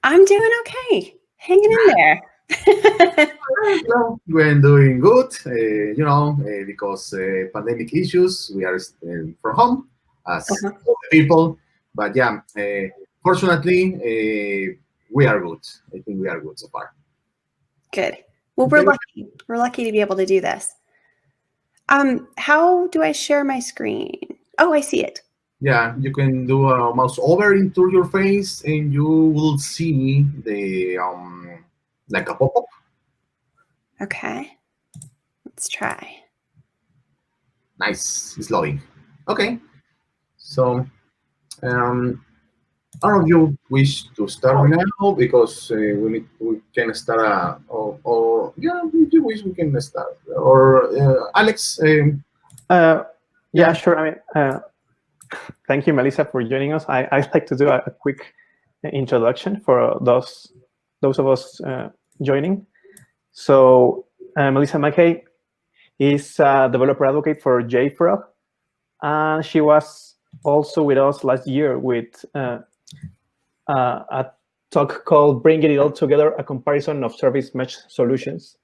I'm doing okay. Hanging in there. Well, we're doing good, because pandemic issues, we are from home as Uh-huh. all the people. But yeah, fortunately, we are good. I think we are good so far. Good. Well, we're Okay. lucky. We're lucky to be able to do this. How do I share my screen? Oh, I see it. Yeah, you can do a mouse over into your face, and you will see the like a pop-up. Okay. Let's try. Nice, it's loading. Okay, so um, I don't know if you wish to start right now because we can start or yeah, if you wish we can start or Alex. Uh, Yeah, yeah, sure. Thank you, Melissa, for joining us. I'd like to do a quick introduction for those of us joining. So, Melissa Mackey is a developer advocate for JFrog, and she was also with us last year with a talk called "Bringing It All Together: A Comparison of Service Mesh Solutions."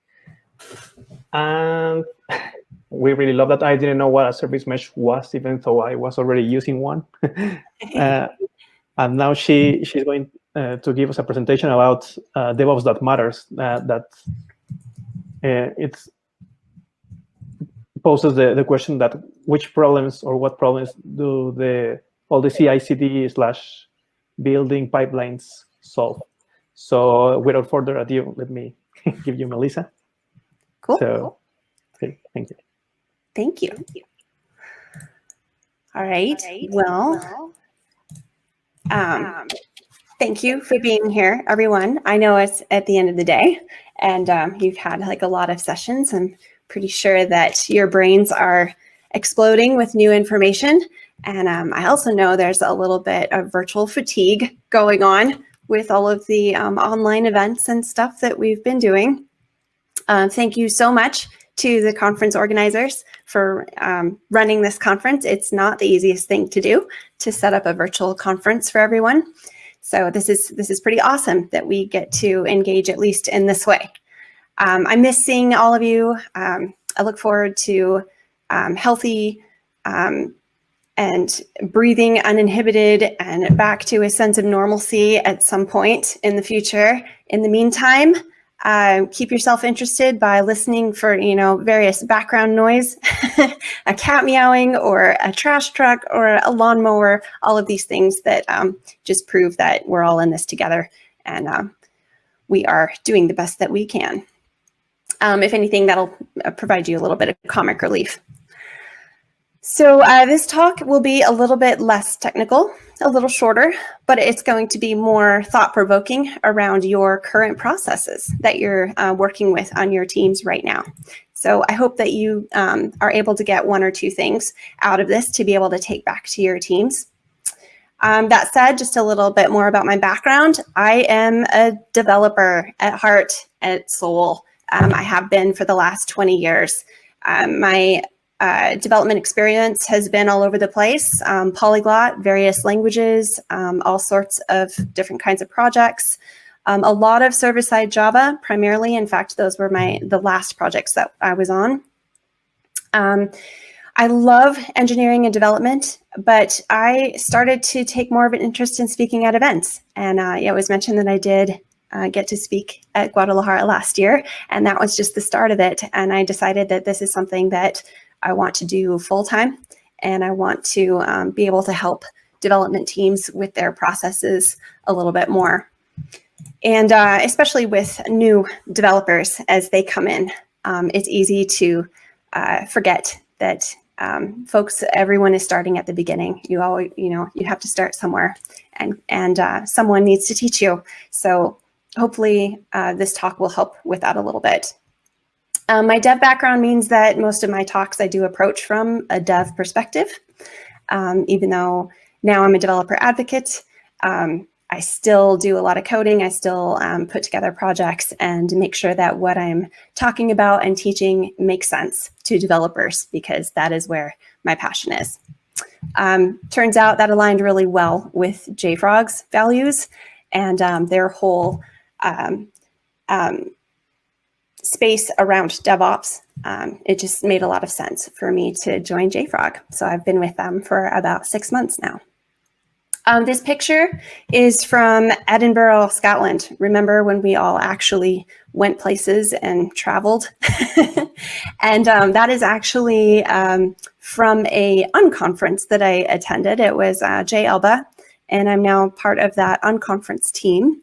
And we really love that. I didn't know what a service mesh was, even though I was already using one. And now she's going to give us a presentation about DevOps that matters. That it poses the question that which problems or what problems do all the CICD slash building pipelines solve. So without further ado, let me give you Melissa. Cool. So, okay, thank you. Thank you. All right. Well, thank you for being here, everyone. I know it's at the end of the day, and you've had like a lot of sessions. I'm pretty sure that your brains are exploding with new information. And I also know there's a little bit of virtual fatigue going on with all of the online events and stuff that we've been doing. Thank you so much to the conference organizers for running this conference. It's not the easiest thing to do, to set up a virtual conference for everyone. So this is pretty awesome that we get to engage at least in this way. I miss seeing all of you. I look forward to healthy and breathing uninhibited and back to a sense of normalcy at some point in the future. In the meantime, keep yourself interested by listening for, various background noise, a cat meowing or a trash truck or a lawnmower, all of these things that just prove that we're all in this together and we are doing the best that we can. If anything, that'll provide you a little bit of comic relief. So this talk will be a little bit less technical, a little shorter, but it's going to be more thought-provoking around your current processes that you're working with on your teams right now. So I hope that you are able to get one or two things out of this to be able to take back to your teams. That said, just a little bit more about my background. I am a developer at heart, at soul. I have been for the last 20 years. My development experience has been all over the place, polyglot, various languages, all sorts of different kinds of projects, a lot of server-side Java primarily. In fact, those were the last projects that I was on. I love engineering and development, but I started to take more of an interest in speaking at events. And it was mentioned that I did get to speak at Guadalajara last year, and that was just the start of it. And I decided that this is something that I want to do full-time, and I want to be able to help development teams with their processes a little bit more. And especially with new developers as they come in, it's easy to forget that everyone is starting at the beginning. You always, you have to start somewhere, and someone needs to teach you. So hopefully this talk will help with that a little bit. My dev background means that most of my talks I do approach from a dev perspective. Even though now I'm a developer advocate, I still do a lot of coding. I still put together projects and make sure that what I'm talking about and teaching makes sense to developers, because that is where my passion is. Turns out that aligned really well with JFrog's values. and their whole space around DevOps. It just made a lot of sense for me to join JFrog. So I've been with them for about 6 months now. This picture is from Edinburgh, Scotland. Remember when we all actually went places and traveled? And that is actually from a unconference that I attended. It was JElba, and I'm now part of that unconference team.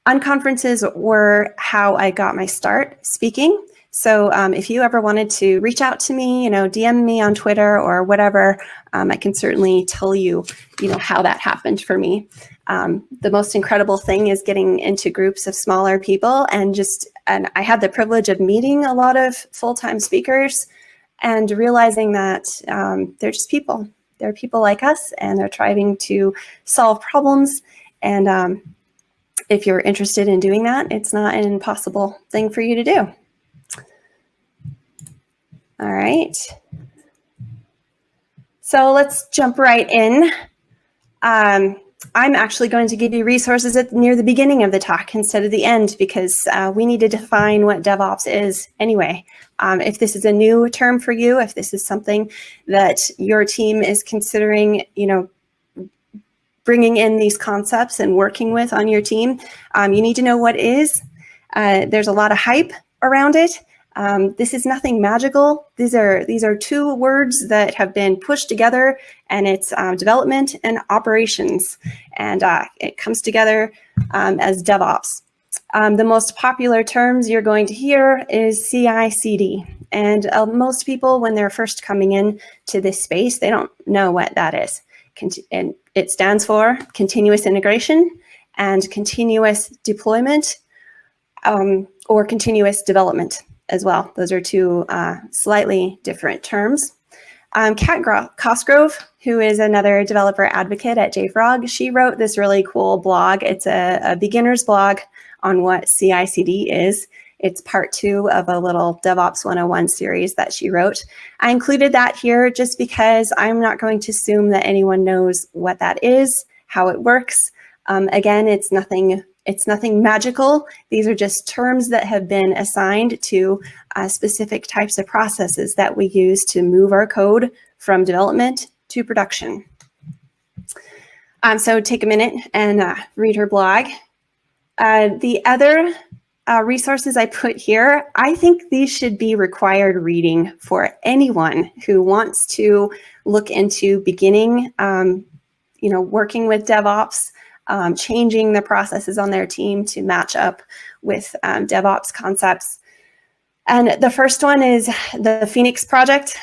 Unconferences were how I got my start speaking. So if you ever wanted to reach out to me, DM me on Twitter or whatever, I can certainly tell you, how that happened for me. The most incredible thing is getting into groups of smaller people, and I had the privilege of meeting a lot of full-time speakers and realizing that they're just people. They're people like us, and they're trying to solve problems. And if you're interested in doing that, it's not an impossible thing for you to do. All right. So let's jump right in. I'm actually going to give you resources near the beginning of the talk instead of the end, because we need to define what DevOps is anyway. If this is a new term for you, if this is something that your team is considering, bringing in these concepts and working with on your team, you need to know what is. There's a lot of hype around it. This is nothing magical. These are two words that have been pushed together, and it's development and operations, and it comes together as DevOps. The most popular terms you're going to hear is CICD, and most people, when they're first coming in to this space, they don't know what that is. And it stands for continuous integration and continuous deployment, or continuous development as well. Those are two slightly different terms. Kat Cosgrove, who is another developer advocate at JFrog, she wrote this really cool blog. It's a beginner's blog on what CI/CD is. It's part 2 of a little DevOps 101 series that she wrote. I included that here just because I'm not going to assume that anyone knows what that is, how it works. Again, it's nothing magical. These are just terms that have been assigned to specific types of processes that we use to move our code from development to production. So take a minute and read her blog. The other resources I put here, I think these should be required reading for anyone who wants to look into beginning, working with DevOps, changing the processes on their team to match up with DevOps concepts. And the first one is the Phoenix Project.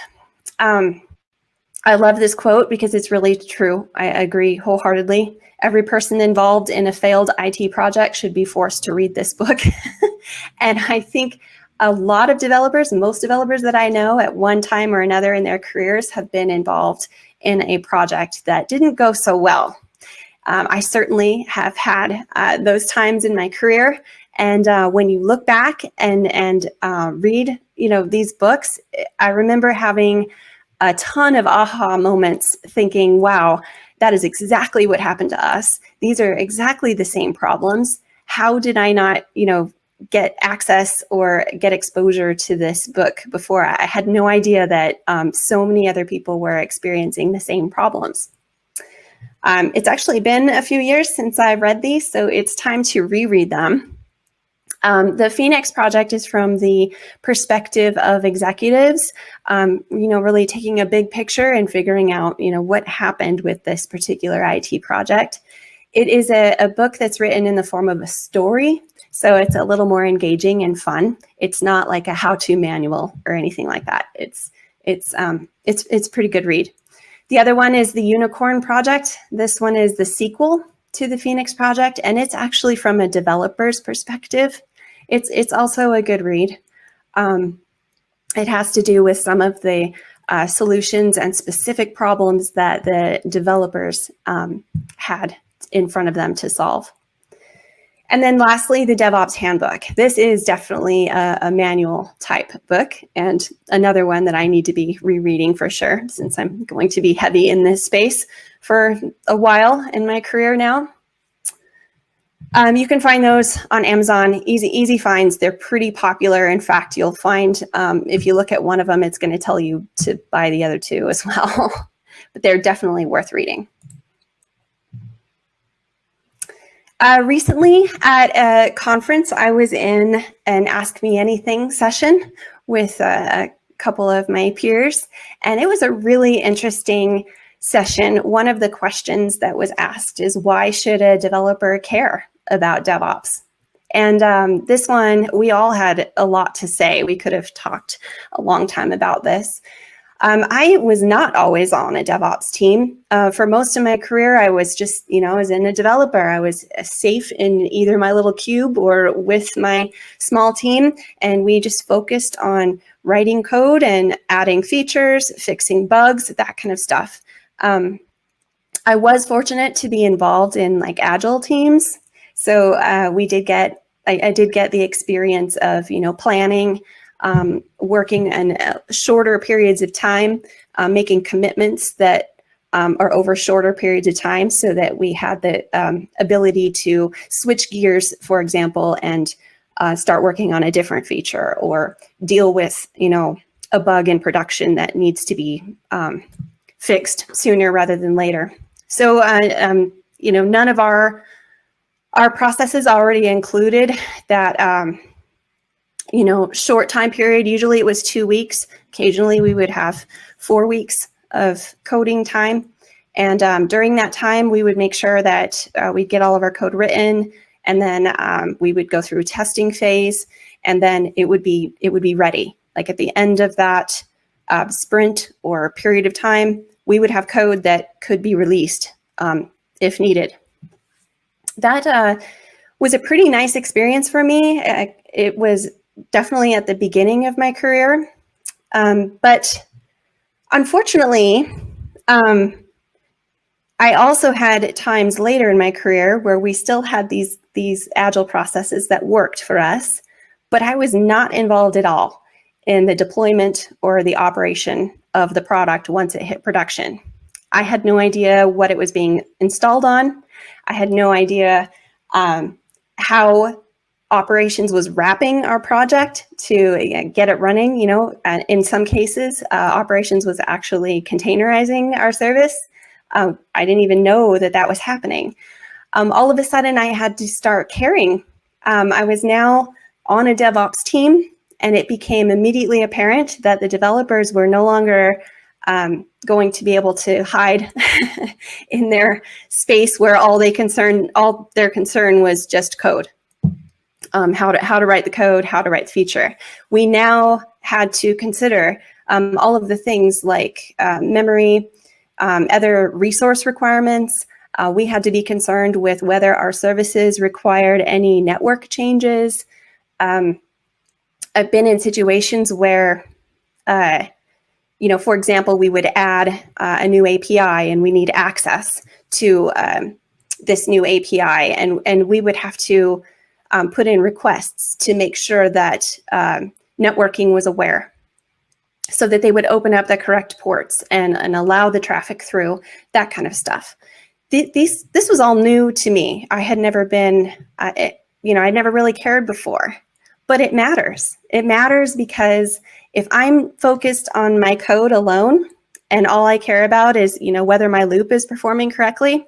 I love this quote because it's really true. I agree wholeheartedly. Every person involved in a failed IT project should be forced to read this book. And I think a lot of developers, most developers that I know at one time or another in their careers have been involved in a project that didn't go so well. I certainly have had those times in my career. And when you look back and read, these books, I remember having a ton of aha moments thinking, wow, that is exactly what happened to us. These are exactly the same problems. How did I not, get access or get exposure to this book before? I had no idea that so many other people were experiencing the same problems. It's actually been a few years since I read these, so it's time to reread them. The Phoenix Project is from the perspective of executives, really taking a big picture and figuring out, what happened with this particular IT project. It is a book that's written in the form of a story, so it's a little more engaging and fun. It's not like a how-to manual or anything like that. It's a pretty good read. The other one is the Unicorn Project. This one is the sequel to the Phoenix Project, and it's actually from a developer's perspective. It's also a good read. It has to do with some of the solutions and specific problems that the developers had in front of them to solve. And then lastly, the DevOps Handbook. This is definitely a manual type book, and another one that I need to be rereading for sure, since I'm going to be heavy in this space for a while in my career now. You can find those on Amazon, easy finds. They're pretty popular. In fact, you'll find if you look at one of them, it's going to tell you to buy the other two as well. But they're definitely worth reading. Recently at a conference, I was in an Ask Me Anything session with a couple of my peers, and it was a really interesting session. One of the questions that was asked is, why should a developer care about DevOps? And this one, we all had a lot to say. We could have talked a long time about this. I was not always on a DevOps team. For most of my career, I was just, I was in a developer. I was safe in either my little cube or with my small team. And we just focused on writing code and adding features, fixing bugs, that kind of stuff. I was fortunate to be involved in like agile teams. So I did get the experience of, planning, working in shorter periods of time, making commitments that are over shorter periods of time, so that we had the ability to switch gears, for example, and start working on a different feature, or deal with, a bug in production that needs to be fixed sooner rather than later. So, none of our processes already included that, short time period. Usually it was 2 weeks. Occasionally we would have 4 weeks of coding time. And during that time, we would make sure that we'd get all of our code written, and then we would go through testing phase, and then it would be ready. Like at the end of that sprint or period of time, we would have code that could be released if needed. That was a pretty nice experience for me. It was definitely at the beginning of my career. But unfortunately, I also had times later in my career where we still had these agile processes that worked for us, but I was not involved at all in the deployment or the operation of the product once it hit production. I had no idea what it was being installed on. I had no idea how operations was wrapping our project to get it running. In some cases, operations was actually containerizing our service. I didn't even know that was happening. All of a sudden, I had to start caring. I was now on a DevOps team, and it became immediately apparent that the developers were no longer going to be able to hide in their space where all their concern was just code. How to write the code, how to write the feature. We now had to consider all of the things like memory, other resource requirements. We had to be concerned with whether our services required any network changes. I've been in situations where, for example, we would add a new API and we need access to this new API, and we would have to put in requests to make sure that networking was aware, so that they would open up the correct ports and allow the traffic through, that kind of stuff. This was all new to me. I had never been, I never really cared before, but it matters. It matters because if I'm focused on my code alone and all I care about is, whether my loop is performing correctly,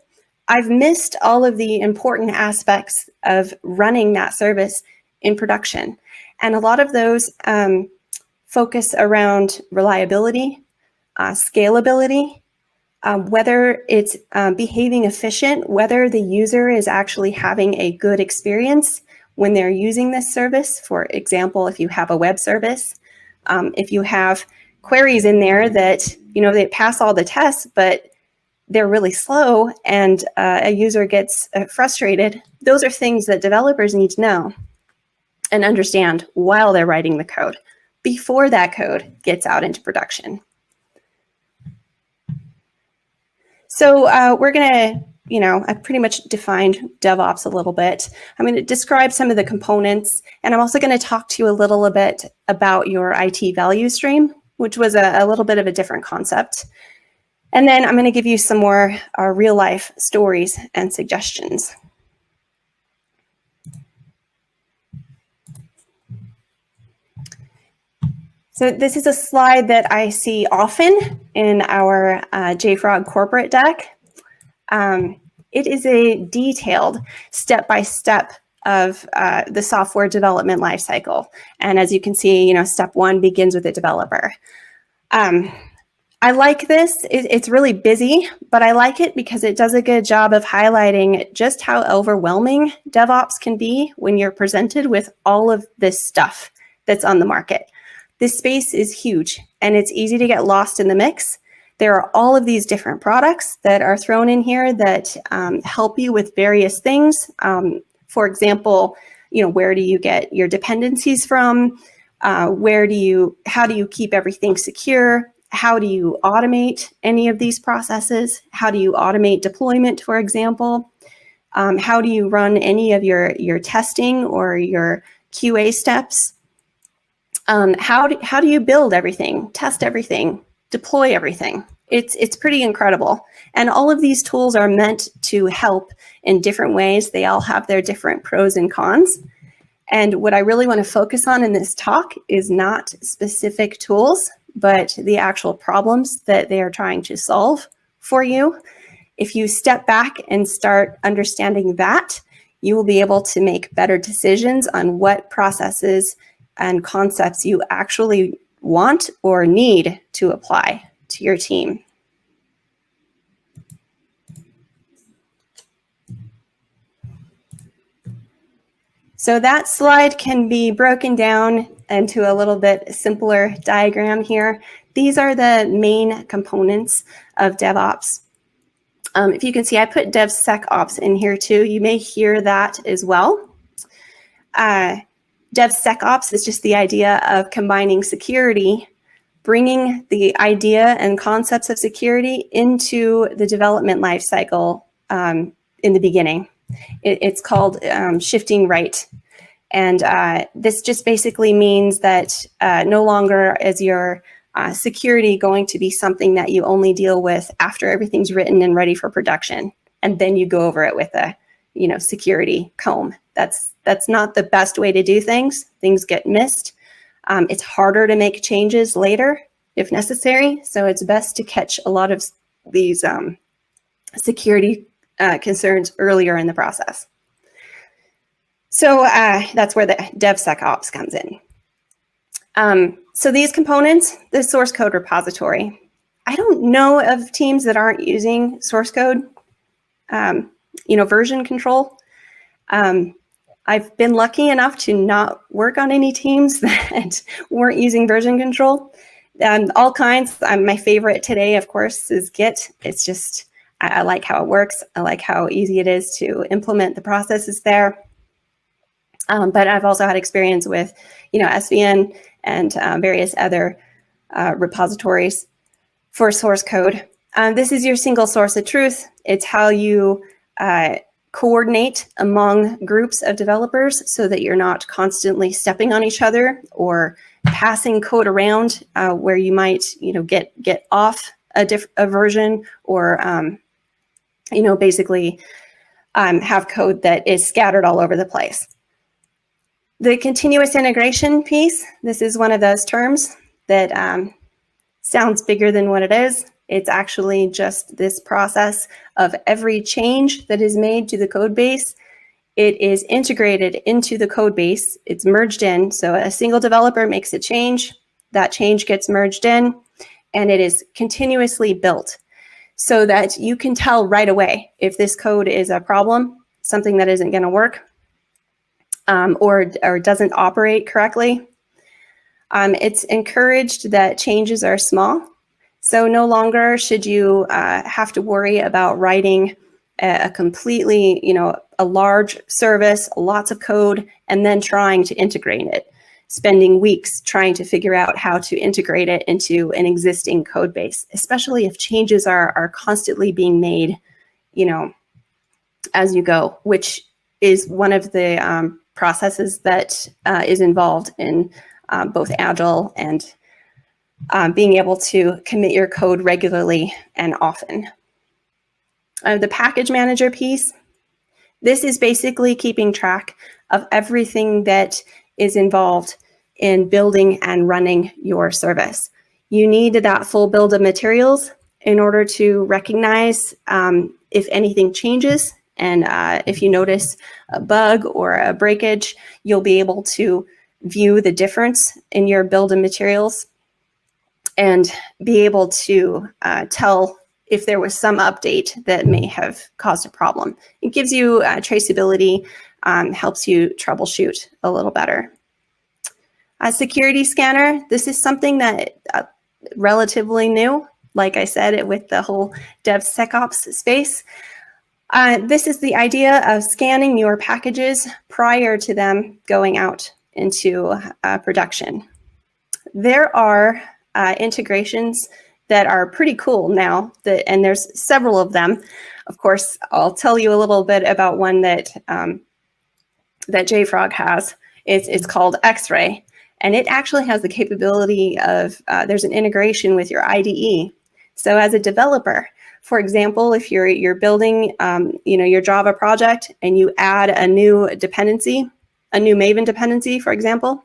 I've missed all of the important aspects of running that service in production. And a lot of those focus around reliability, scalability, whether it's behaving efficient, whether the user is actually having a good experience when they're using this service. For example, if you have a web service, if you have queries in there that, they pass all the tests, but they're really slow and a user gets frustrated, those are things that developers need to know and understand while they're writing the code, before that code gets out into production. So we're going to, I've pretty much defined DevOps a little bit. I'm going to describe some of the components, and I'm also going to talk to you a little bit about your IT value stream, which was a little bit of a different concept. And then I'm going to give you some more real life stories and suggestions. So this is a slide that I see often in our JFrog corporate deck. It is a detailed step-by-step of the software development lifecycle. And as you can see, step one begins with the developer. I like this. It's really busy, but I like it because it does a good job of highlighting just how overwhelming DevOps can be when you're presented with all of this stuff that's on the market. This space is huge, and it's easy to get lost in the mix. There are all of these different products that are thrown in here that help you with various things. For example, where do you get your dependencies from? How do you keep everything secure? How do you automate any of these processes? How do you automate deployment, for example? How do you run any of your testing or your QA steps? How do you build everything, test everything, deploy everything? It's pretty incredible. And all of these tools are meant to help in different ways. They all have their different pros and cons. And what I really want to focus on in this talk is not specific tools, but the actual problems that they are trying to solve for you. If you step back and start understanding that, you will be able to make better decisions on what processes and concepts you actually want or need to apply to your team. So that slide can be broken down into a little bit simpler diagram here. These are the main components of DevOps. If you can see, I put DevSecOps in here too. You may hear that as well. DevSecOps is just the idea of combining security, bringing the idea and concepts of security into the development lifecycle in the beginning. It's called shifting right. And this just basically means that no longer is your security going to be something that you only deal with after everything's written and ready for production. And then you go over it with a security comb. That's not the best way to do things. Things get missed. It's harder to make changes later if necessary. So it's best to catch a lot of these security concerns earlier in the process. So that's where the DevSecOps comes in. So these components, the source code repository. I don't know of teams that aren't using source code, version control. I've been lucky enough to not work on any teams that weren't using version control. All kinds. My favorite today, of course, is Git. It's just, I like how it works. I like how easy it is to implement the processes there. But I've also had experience with, SVN and various other repositories for source code. This is your single source of truth. It's how you coordinate among groups of developers so that you're not constantly stepping on each other or passing code around where you might, get off a version or, basically have code that is scattered all over the place. The continuous integration piece, this is one of those terms that sounds bigger than what it is. It's actually just this process of every change that is made to the code base. It is integrated into the code base. It's merged in. So a single developer makes a change, that change gets merged in, and it is continuously built so that you can tell right away if this code is a problem, something that isn't going to work, or doesn't operate correctly. It's encouraged that changes are small. So no longer should you have to worry about writing a completely, a large service, lots of code, and then trying to integrate it, spending weeks trying to figure out how to integrate it into an existing code base, especially if changes are constantly being made, as you go, which is one of the processes that is involved in both Agile and being able to commit your code regularly and often. The package manager piece, this is basically keeping track of everything that is involved in building and running your service. You need that full bill of materials in order to recognize if anything changes, and if you notice a bug or a breakage, you'll be able to view the difference in your bill of materials and be able to tell if there was some update that may have caused a problem. It gives you traceability, helps you troubleshoot a little better. A security scanner, this is something that relatively new, like I said, with the whole DevSecOps space. This is the idea of scanning your packages prior to them going out into production. There are integrations that are pretty cool now, and there's several of them. Of course, I'll tell you a little bit about one that that JFrog has. It's called X-Ray, and it actually has the capability of, there's an integration with your IDE. So as a developer, for example, if you're building your Java project and you add a new dependency, a new Maven dependency, for example,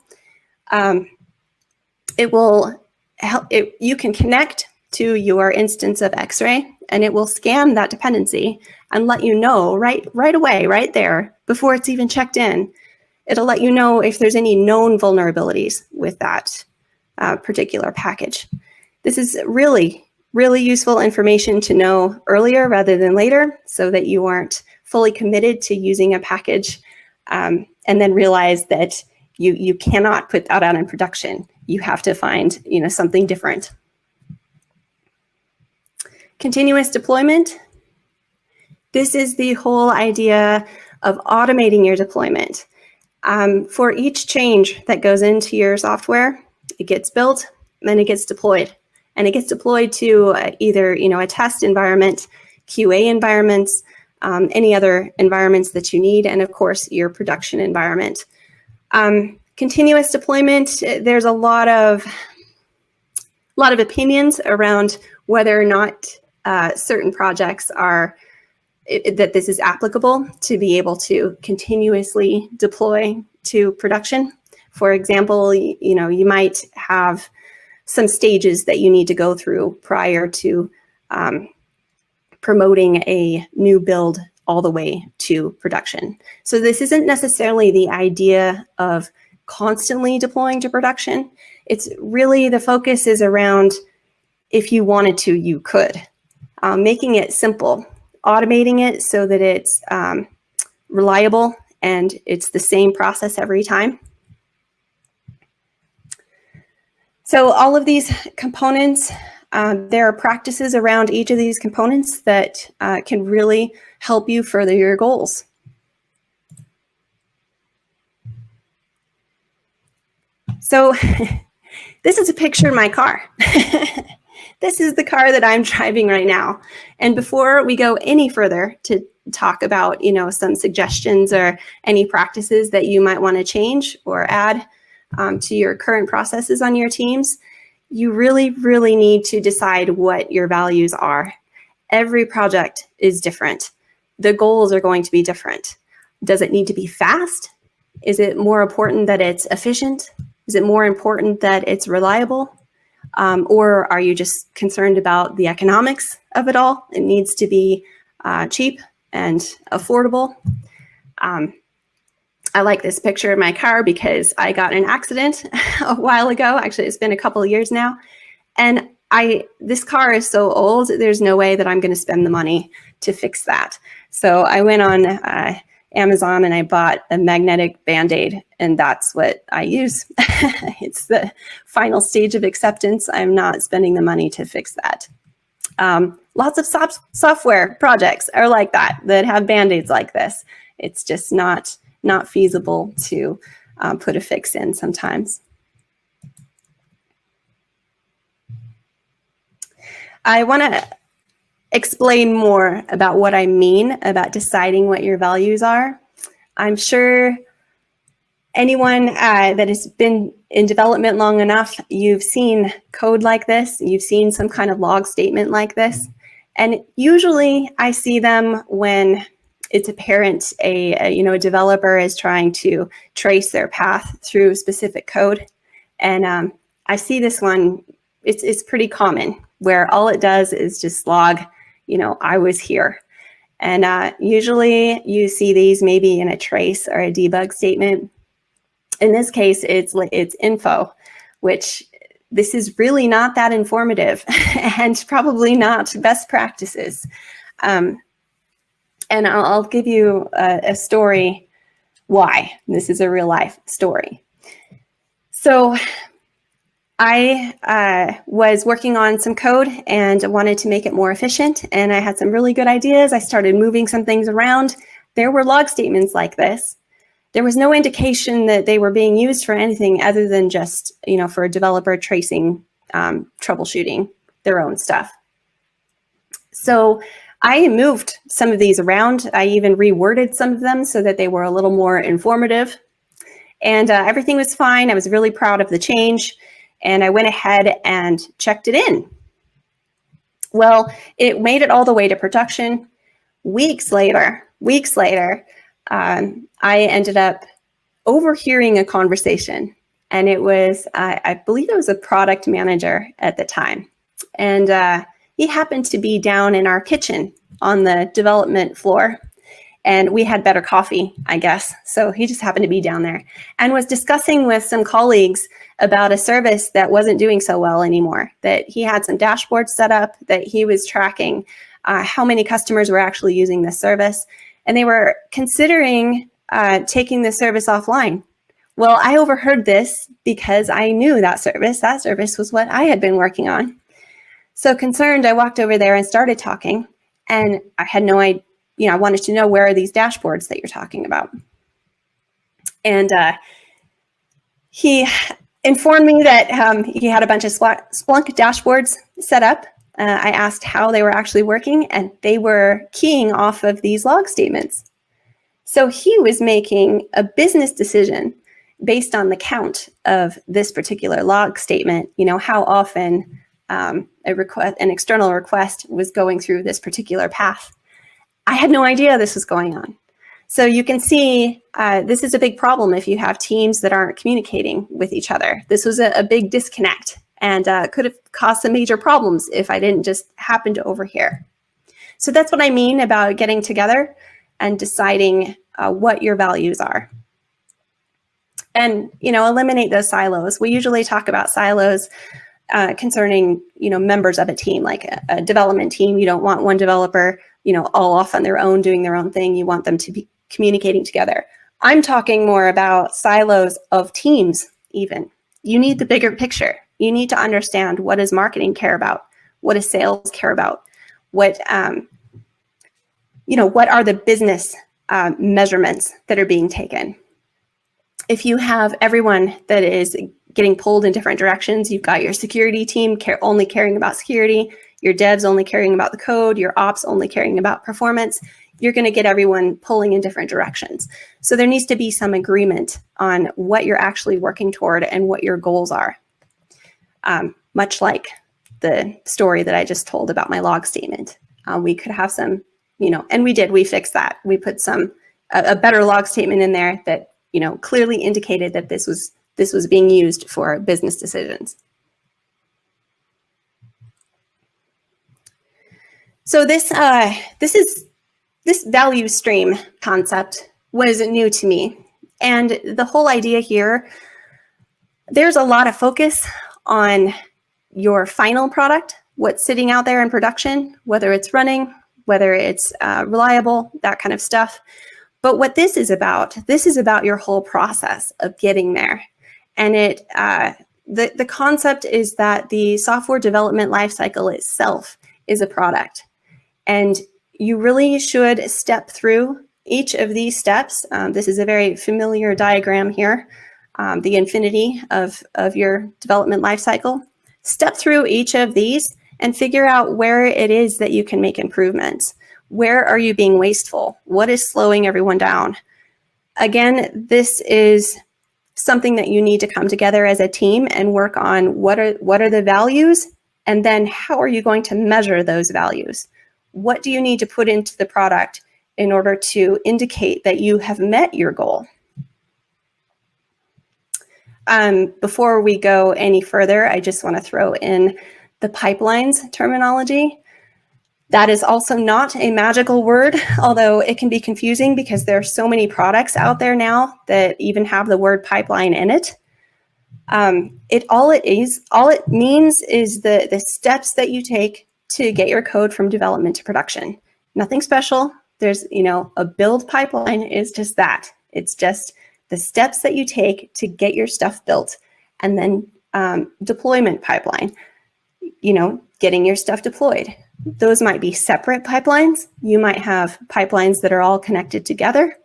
it will help. You can connect to your instance of X-Ray, and it will scan that dependency and let you know right away, right there, before it's even checked in. It'll let you know if there's any known vulnerabilities with that particular package. This is really useful information to know earlier rather than later, so that you aren't fully committed to using a package and then realize that you cannot put that out in production. You have to find something different. Continuous deployment. This is the whole idea of automating your deployment. For each change that goes into your software, it gets built, then it gets deployed. And it gets deployed to either a test environment, QA environments, any other environments that you need, and of course your production environment. Continuous deployment, there's a lot of opinions around whether or not certain projects that this is applicable to be able to continuously deploy to production. For example, you might have some stages that you need to go through prior to promoting a new build all the way to production. So this isn't necessarily the idea of constantly deploying to production. It's really, the focus is around, if you wanted to, you could. Making it simple, automating it so that it's reliable and it's the same process every time. So all of these components, there are practices around each of these components that can really help you further your goals. So this is a picture of my car. This is the car that I'm driving right now. And before we go any further to talk about, some suggestions or any practices that you might want to change or add to your current processes on your teams, you really need to decide what your values are. Every project is different. The goals are going to be different. Does it need to be fast? Is it more important that it's efficient? Is it more important that it's reliable? Or are you just concerned about the economics of it all? It needs to be cheap and affordable. I like this picture of my car because I got in an accident a while ago. Actually, it's been a couple of years now. And this car is so old, there's no way that I'm going to spend the money to fix that. So I went on Amazon and I bought a magnetic Band-Aid, and that's what I use. It's the final stage of acceptance. I'm not spending the money to fix that. Lots of software projects are like that have Band-Aids like this. It's just not feasible to put a fix in sometimes. I want to explain more about what I mean about deciding what your values are. I'm sure anyone that has been in development long enough, you've seen code like this, you've seen some kind of log statement like this. And usually I see them when it's apparent a developer is trying to trace their path through specific code. And I see this one, it's pretty common, where all it does is just log, I was here. And usually you see these maybe in a trace or a debug statement. In this case, it's info, which this is really not that informative and probably not best practices. And I'll give you a story why. This is a real life story. So I was working on some code and wanted to make it more efficient, and I had some really good ideas. I started moving some things around. There were log statements like this. There was no indication that they were being used for anything other than just, for a developer tracing, troubleshooting their own stuff. So I moved some of these around. I even reworded some of them so that they were a little more informative. And everything was fine. I was really proud of the change. And I went ahead and checked it in. Well, it made it all the way to production. Weeks later, I ended up overhearing a conversation. And it was, I believe it was a product manager at the time. And he happened to be down in our kitchen on the development floor. And we had better coffee, I guess. So he just happened to be down there and was discussing with some colleagues about a service that wasn't doing so well anymore, that he had some dashboards set up, that he was tracking how many customers were actually using this service. And they were considering taking the service offline. Well, I overheard this because I knew that service. That service was what I had been working on. So concerned, I walked over there and started talking. And I had no idea. I wanted to know, where are these dashboards that you're talking about? And he informed me that he had a bunch of Splunk dashboards set up. I asked how they were actually working, and they were keying off of these log statements. So he was making a business decision based on the count of this particular log statement, how often an external request was going through this particular path. I had no idea this was going on. So you can see this is a big problem if you have teams that aren't communicating with each other. This was a big disconnect, and could have caused some major problems if I didn't just happen to overhear. So that's what I mean about getting together and deciding what your values are. And eliminate those silos. We usually talk about silos concerning members of a team, like a development team. You don't want one developer all off on their own doing their own thing. You want them to be communicating together. I'm talking more about silos of teams even. You need the bigger picture. You need to understand, what does marketing care about? What does sales care about? What are the business measurements that are being taken? If you have everyone that is getting pulled in different directions, you've got your security team only caring about security, your devs only caring about the code, your ops only caring about performance, you're going to get everyone pulling in different directions. So there needs to be some agreement on what you're actually working toward and what your goals are. Much like the story that I just told about my log statement. We could have some, and we fixed that. We put a better log statement in there that, clearly indicated that this was being used for business decisions. So this value stream concept was new to me. And the whole idea here, there's a lot of focus on your final product, what's sitting out there in production, whether it's running, whether it's reliable, that kind of stuff. But what this is about your whole process of getting there. And the concept is that the software development lifecycle itself is a product. And you really should step through each of these steps. This is a very familiar diagram here, the infinity of your development lifecycle. Step through each of these and figure out where it is that you can make improvements. Where are you being wasteful? What is slowing everyone down? Again, this is something that you need to come together as a team and work on. What are the values? And then how are you going to measure those values? What do you need to put into the product in order to indicate that you have met your goal? before we go any further, I just want to throw in the pipelines terminology. That is also not a magical word, although it can be confusing because there are so many products out there now that even have the word pipeline in it. All it means is the steps that you take to get your code from development to production. Nothing special. There's, a build pipeline is just that. It's just the steps that you take to get your stuff built. And then deployment pipeline, getting your stuff deployed. Those might be separate pipelines. You might have pipelines that are all connected together.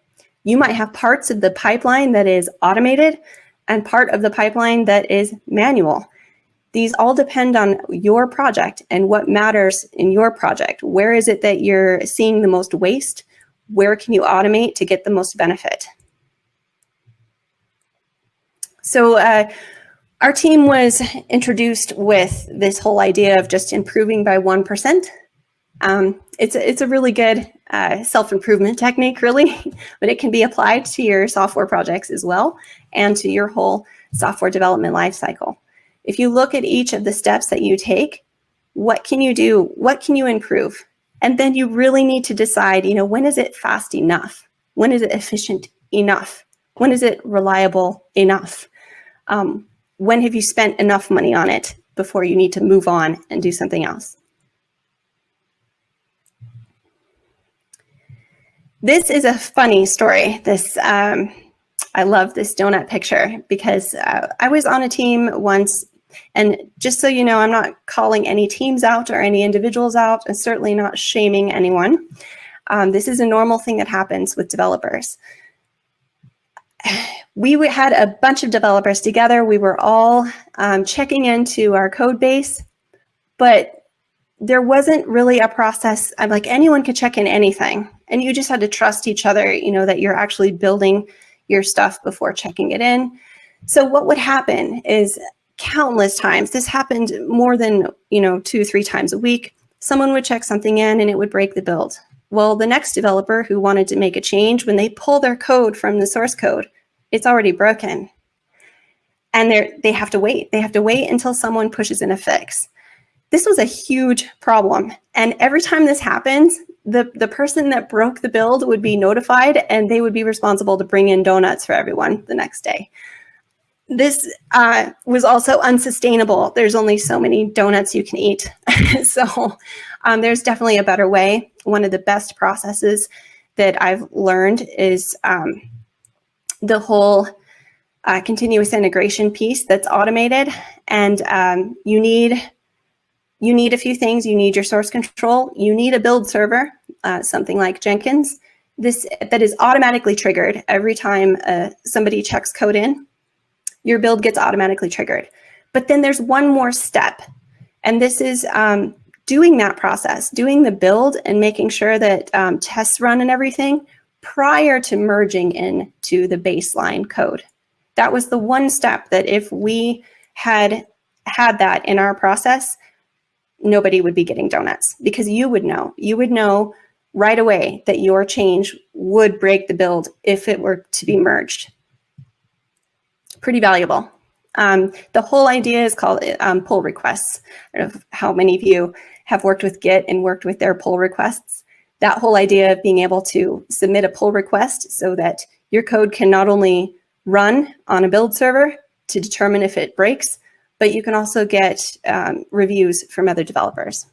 You might have parts of the pipeline that is automated and part of the pipeline that is manual. These all depend on your project and what matters in your project. Where is it that you're seeing the most waste? Where can you automate to get the most benefit? So our team was introduced with this whole idea of just improving by 1%. It's a really good self-improvement technique, really, but it can be applied to your software projects as well and to your whole software development lifecycle. If you look at each of the steps that you take, what can you do? What can you improve? And then you really need to decide, when is it fast enough? When is it efficient enough? When is it reliable enough? When have you spent enough money on it before you need to move on and do something else? This is a funny story. I love this donut picture because I was on a team once, and just so you know, I'm not calling any teams out or any individuals out, and certainly not shaming anyone. This is a normal thing that happens with developers. We had a bunch of developers together. We were all checking into our code base, but there wasn't really a process. Like, anyone could check in anything, and you just had to trust each other, that you're actually building your stuff before checking it in. So what would happen is countless times, this happened more than 2-3 times a week, someone would check something in and it would break the build. Well, the next developer who wanted to make a change, when they pull their code from the source code, it's already broken. And they have to wait. They have to wait until someone pushes in a fix. This was a huge problem. And every time this happens, the person that broke the build would be notified, and they would be responsible to bring in donuts for everyone the next day. This was also unsustainable. There's only so many donuts you can eat. So there's definitely a better way. One of the best processes that I've learned is the whole continuous integration piece that's automated. And you need a few things. You need your source control. You need a build server, something like Jenkins, that is automatically triggered every time somebody checks code in. Your build gets automatically triggered. But then there's one more step, and this is doing that process, doing the build and making sure that tests run and everything prior to merging into the baseline code. That was the one step that if we had that in our process, nobody would be getting donuts, because you would know right away that your change would break the build if it were to be merged. Pretty valuable. The whole idea is called pull requests. I don't know how many of you have worked with Git and worked with their pull requests. That whole idea of being able to submit a pull request so that your code can not only run on a build server to determine if it breaks, but you can also get reviews from other developers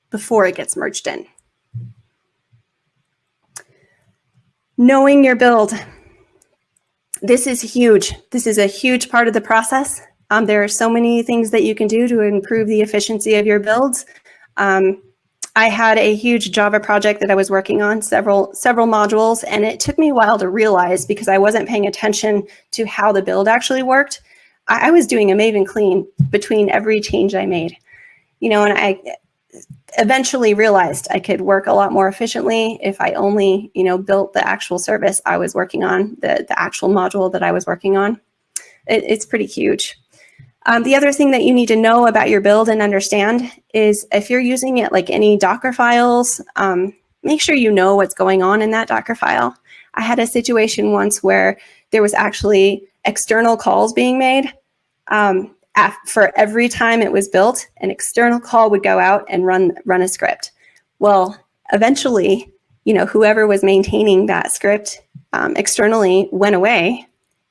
before it gets merged in. Knowing your build. This is huge. This is a huge part of the process. There are so many things that you can do to improve the efficiency of your builds. I had a huge Java project that I was working on, several modules, and it took me a while to realize, because I wasn't paying attention to how the build actually worked. I was doing a Maven clean between every change I made, and I eventually realized I could work a lot more efficiently if I only, built the actual service I was working on, the actual module that I was working on. It's pretty huge. The other thing that you need to know about your build and understand is if you're using it like any Docker files, make sure you know what's going on in that Docker file. I had a situation once where there was actually external calls being made. For every time it was built, an external call would go out and run a script. Well, eventually, whoever was maintaining that script externally went away,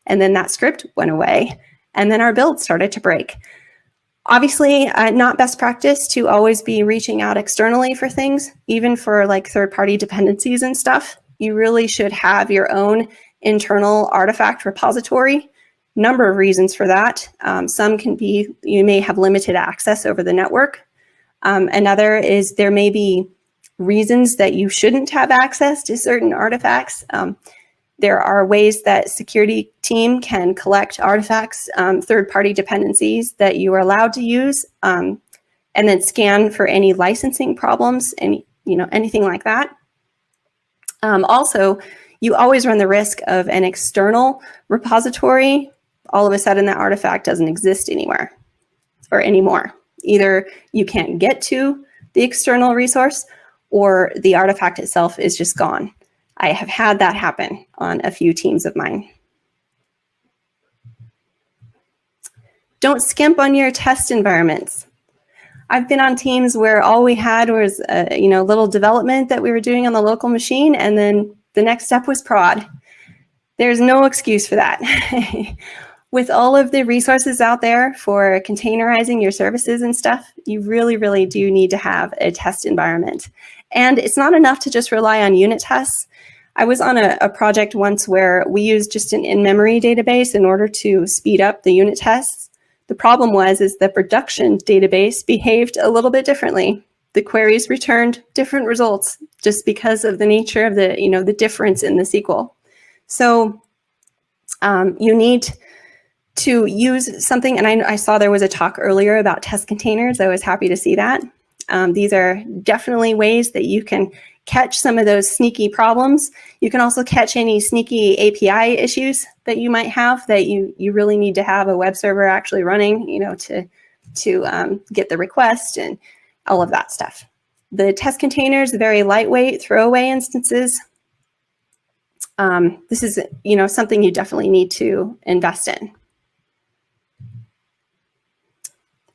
and then that script went away, and then our build started to break. Obviously, not best practice to always be reaching out externally for things, even for like third-party dependencies and stuff. You really should have your own internal artifact repository. Number of reasons for that. Some can be you may have limited access over the network. Another is there may be reasons that you shouldn't have access to certain artifacts. There are ways that security team can collect artifacts, third-party dependencies that you are allowed to use, and then scan for any licensing problems and anything like that. Also, you always run the risk of an external repository. All of a sudden, that artifact doesn't exist anywhere or anymore. Either you can't get to the external resource, or the artifact itself is just gone. I have had that happen on a few teams of mine. Don't skimp on your test environments. I've been on teams where all we had was a little development that we were doing on the local machine, and then the next step was prod. There's no excuse for that. With all of the resources out there for containerizing your services and stuff, you really, really do need to have a test environment. And it's not enough to just rely on unit tests. I was on a project once where we used just an in-memory database in order to speed up the unit tests. The problem is the production database behaved a little bit differently. The queries returned different results just because of the nature of the difference in the SQL. So you need to use something, and I saw there was a talk earlier about test containers. I was happy to see that. These are definitely ways that you can catch some of those sneaky problems. You can also catch any sneaky API issues that you might have that you really need to have a web server actually running, to get the request and all of that stuff. The test containers, very lightweight, throwaway instances. This is, something you definitely need to invest in.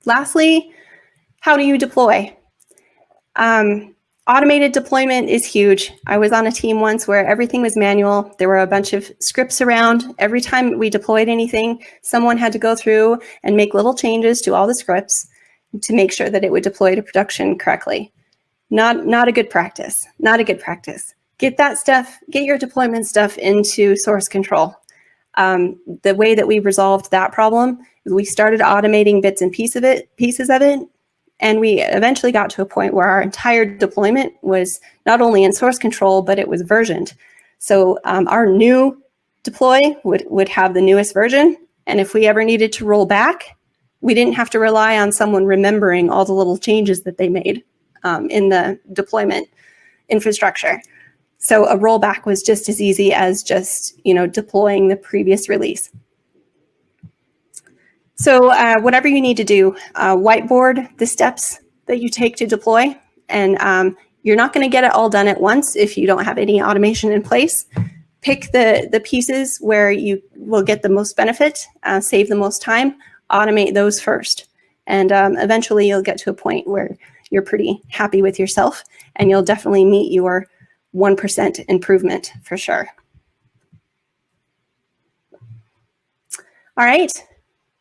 Lastly, how do you deploy? Automated deployment is huge. I was on a team once where everything was manual. There were a bunch of scripts around. Every time we deployed anything, someone had to go through and make little changes to all the scripts to make sure that it would deploy to production correctly. Not a good practice. Not a good practice. Get your deployment stuff into source control. The way that we resolved that problem is we started automating bits and pieces of it. And we eventually got to a point where our entire deployment was not only in source control, but it was versioned. So our new deploy would have the newest version. And if we ever needed to roll back, we didn't have to rely on someone remembering all the little changes that they made in the deployment infrastructure. So a rollback was just as easy as just deploying the previous release. So whatever you need to do, whiteboard the steps that you take to deploy. And you're not going to get it all done at once if you don't have any automation in place. Pick the pieces where you will get the most benefit, save the most time, automate those first. And eventually you'll get to a point where you're pretty happy with yourself, and you'll definitely meet your 1% improvement for sure. All right.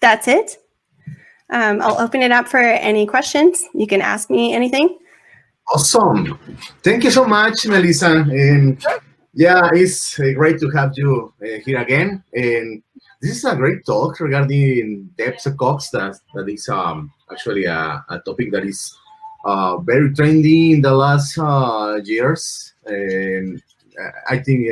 That's it. I'll open it up for any questions. You can ask me anything. Awesome. Thank you so much, Melissa. And yeah, it's great to have you here again. And this is a great talk regarding DevSecOps. That is actually a topic that is very trendy in the last years. And I think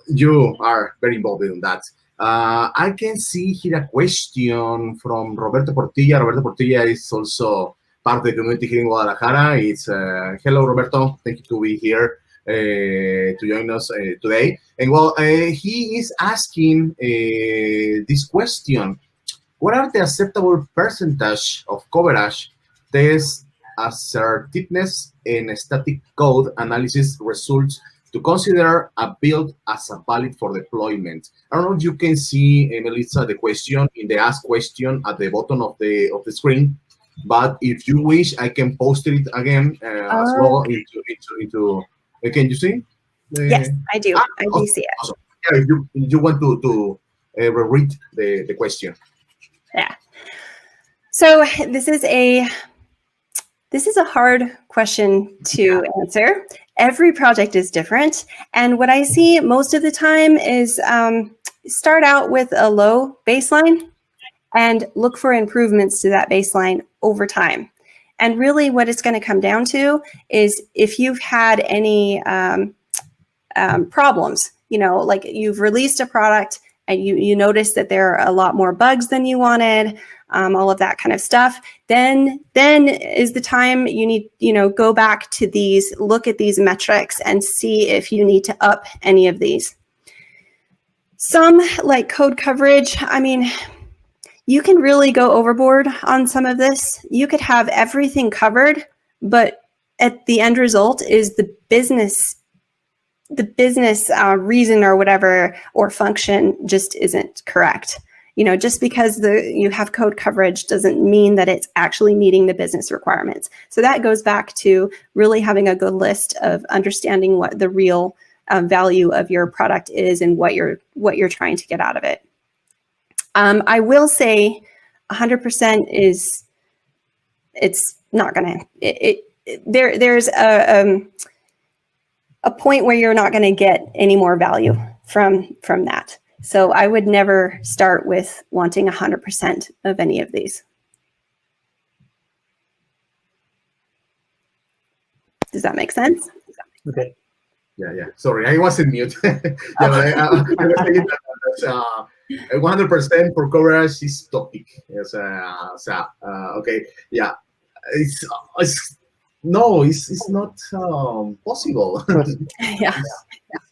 you are very involved in that. I can see here a question from Roberto Portilla. Roberto Portilla is also part of the community here in Guadalajara. It's hello, Roberto. Thank you to be here to join us today. And well, he is asking this question: what are the acceptable percentage of coverage test assertiveness and static code analysis results to consider a build as a valid for deployment. I don't know if you can see, Melissa, the question in the ask question at the bottom of the screen, but if you wish, I can post it again as well into can you see? Yes, I do. I do awesome, see it. awesome. Yeah, if you want to read the question. Yeah. So this is a hard question to answer. Every project is different. And what I see most of the time is start out with a low baseline and look for improvements to that baseline over time. And really what it's going to come down to is if you've had any problems, like you've released a product and you notice that there are a lot more bugs than you wanted, all of that kind of stuff, then is the time you need, go back to these, look at these metrics and see if you need to up any of these. Some, like code coverage, I mean, you can really go overboard on some of this. You could have everything covered, but at the end result is the business reason or whatever or function just isn't correct. Just because you have code coverage doesn't mean that it's actually meeting the business requirements. So that goes back to really having a good list of understanding what the real value of your product is and what you're trying to get out of it. I will say 100% is, it's not gonna, there's a point where you're not gonna get any more value from that. So I would never start with wanting 100% of any of these. Does that make sense? Okay. Yeah. Sorry, I wasn't mute. Yeah, but I was thinking that 100% for coverage is topic. Yes, okay. Yeah, it's not possible. Yeah.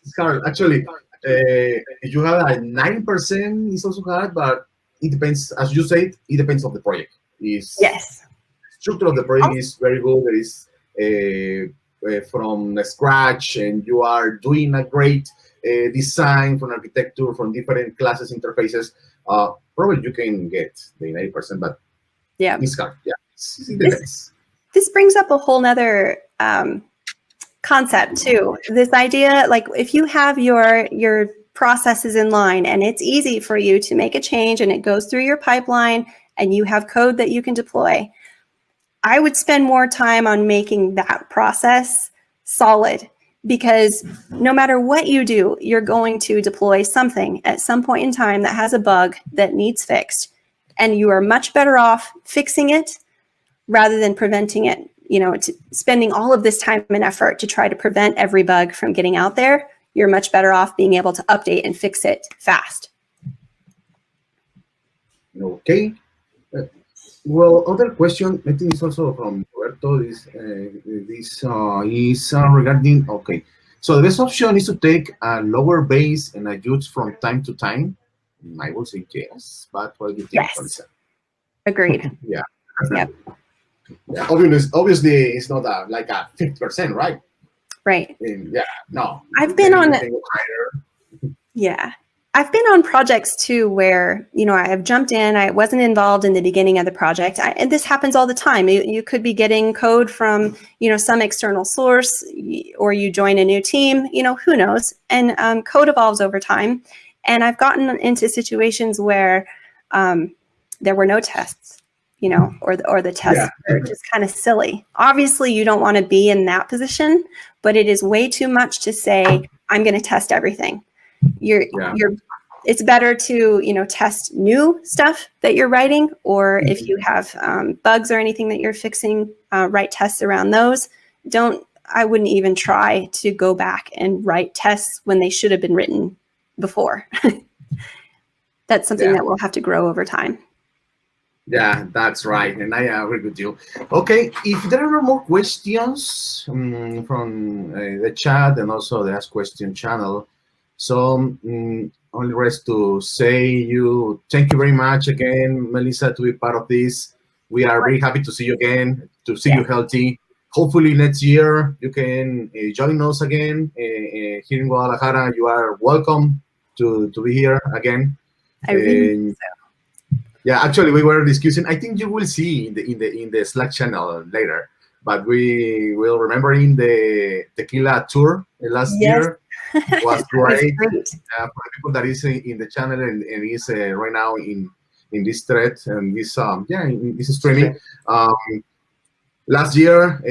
It's hard. Actually, if you have a 9%, it's also hard, but it depends. As you said, it depends on the project. Yes. Structure of the project is very good. There is from scratch, and you are doing a great design from architecture, from different classes, interfaces. Probably you can get the 90%, but yeah, it's hard. Yeah, it depends. This brings up a whole nother concept too. This idea, like if you have your processes in line and it's easy for you to make a change and it goes through your pipeline and you have code that you can deploy, I would spend more time on making that process solid, because no matter what you do, you're going to deploy something at some point in time that has a bug that needs fixed, and you are much better off fixing it rather than preventing it. Spending all of this time and effort to try to prevent every bug from getting out there, you're much better off being able to update and fix it fast. Okay. Well, other question, I think it's also from Roberto, is regarding, okay. So the best option is to take a lower base and adjust from time to time. I will say yes, but what do you think? Yes. Agreed. Yeah. Yep. Yeah. Obviously, it's not like a 50%, right? Right. Yeah. No. I've been on. Yeah. I've been on projects too where, I have jumped in, I wasn't involved in the beginning of the project. And this happens all the time. You could be getting code from, some external source, or you join a new team, who knows? And code evolves over time. And I've gotten into situations where there were no tests, or the tests are just kind of silly. Obviously, you don't want to be in that position, but it is way too much to say, I'm going to test everything. It's better to test new stuff that you're writing, or if you have bugs or anything that you're fixing, write tests around those. I wouldn't even try to go back and write tests when they should have been written before. That's something that will have to grow over time. Yeah, that's right, and I agree with you. Okay, if there are more questions from the chat and also the Ask Question channel, so only rest to say thank you very much again, Melissa, to be part of this. We are very happy to see you again, to see you healthy. hopefully next year you can join us again here in Guadalajara. You are welcome to be here again. I really think so. Yeah, actually, we were discussing. I think you will see in the Slack channel later. But we will remembering the tequila tour last year. Was great. It was great. For the people that is in the channel and is right now in this thread and this in this streaming. Last year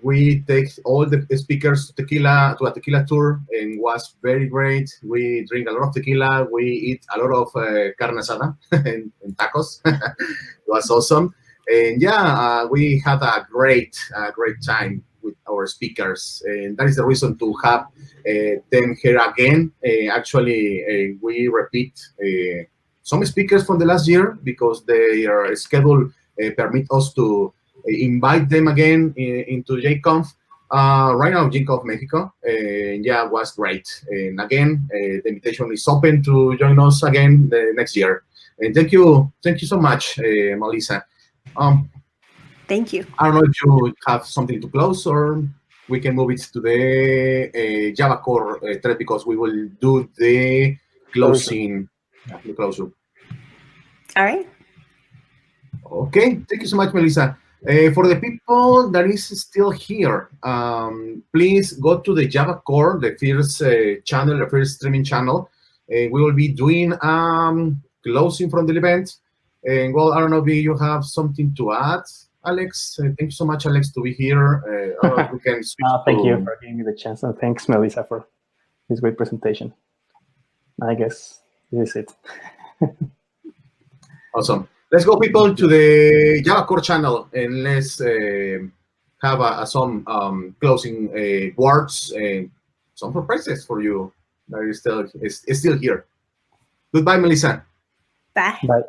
we take all the speakers to a tequila tour and was very great. We drink a lot of tequila. We eat a lot of carne asada and tacos. It was awesome. And yeah, we had a great time with our speakers, and that is the reason to have them here again. Actually, we repeat some speakers from the last year because their schedule permit us to invite them again into JConf. Right now, JConf Mexico, and yeah, it was great. And again, the invitation is open to join us again the next year. And thank you so much, Melissa. Thank you. I don't know if you have something to close, or we can move it to the Java core thread because we will do the closing. The closure. All right. Okay. Thank you so much, Melissa. For the people that is still here, please go to the Java core, the first channel, the first streaming channel. We will be doing closing from the event. And well, I don't know if you have something to add, Alex. Thank you so much, Alex, to be here. We can switch thank you for giving me the chance, and thanks, Melissa, for this great presentation. I guess this is it. Awesome. Let's go, people, to the Java core channel, and let's have some closing words and some surprises for you that is still here. Goodbye, Melissa. Bye. Bye.